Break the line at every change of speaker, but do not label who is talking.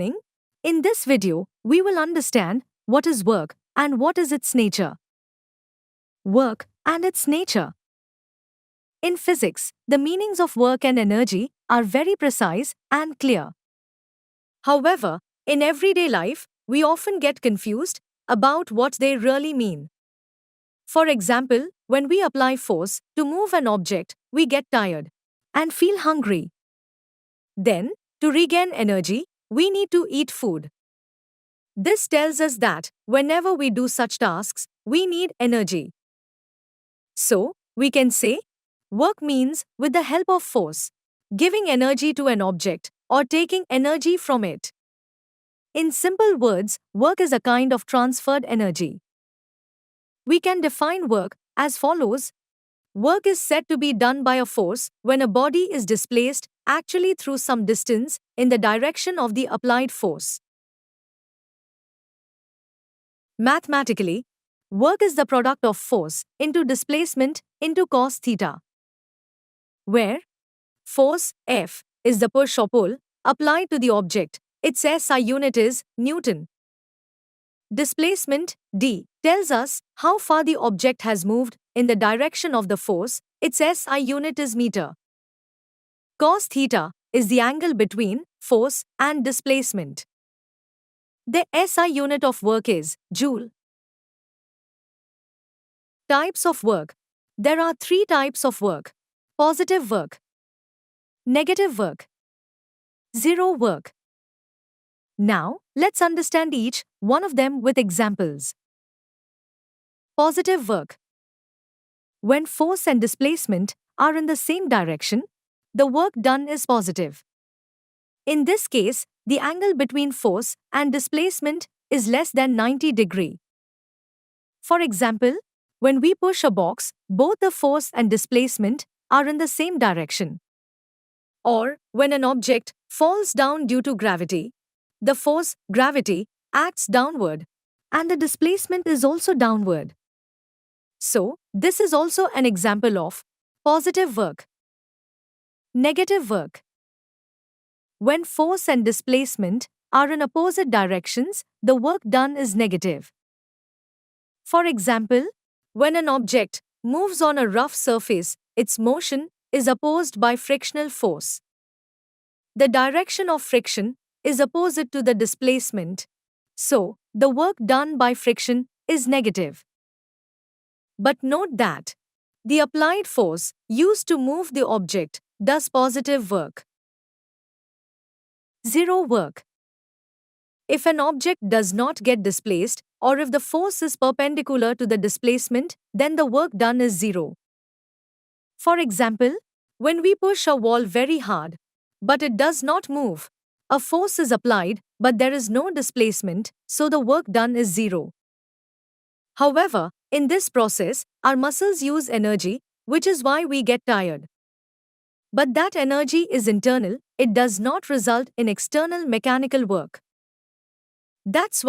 In this video, we will understand what is work and what is its nature. Work and its nature. In physics, the meanings of work and energy are very precise and clear. However, in everyday life, we often get confused about what they really mean. For example, when we apply force to move an object, we get tired and feel hungry. Then, to regain energy, we need to eat food. This tells us that whenever we do such tasks, we need energy. So, we can say, work means with the help of force, giving energy to an object or taking energy from it. In simple words, work is a kind of transferred energy. We can define work as follows. Work is said to be done by a force when a body is displaced actually through some distance in the direction of the applied force. Mathematically, work is the product of force into displacement into cos theta, where force F is the push or pull applied to the object. Its SI unit is Newton. Displacement D tells us how far the object has moved in the direction of the force. Its SI unit is meter. Cos theta is the angle between force and displacement. The SI unit of work is joule. Types of work. There are three types of work: positive work, negative work, zero work. Now, let's understand each one of them with examples. Positive work. When force and displacement are in the same direction, the work done is positive. In this case, the angle between force and displacement is less than 90 degrees. For example, when we push a box, both the force and displacement are in the same direction. Or, when an object falls down due to gravity, the force, gravity, acts downward, and the displacement is also downward. So, this is also an example of positive work. Negative work. When force and displacement are in opposite directions, the work done is negative. For example, when an object moves on a rough surface, its motion is opposed by frictional force. The direction of friction is opposite to the displacement, so the work done by friction is negative. But note that the applied force used to move the object does positive work. Zero work. If an object does not get displaced, or if the force is perpendicular to the displacement, then the work done is zero. For example, when we push a wall very hard, but it does not move, a force is applied, but there is no displacement, so the work done is zero. However, in this process, our muscles use energy, which is why we get tired. But that energy is internal, it does not result in external mechanical work. That's why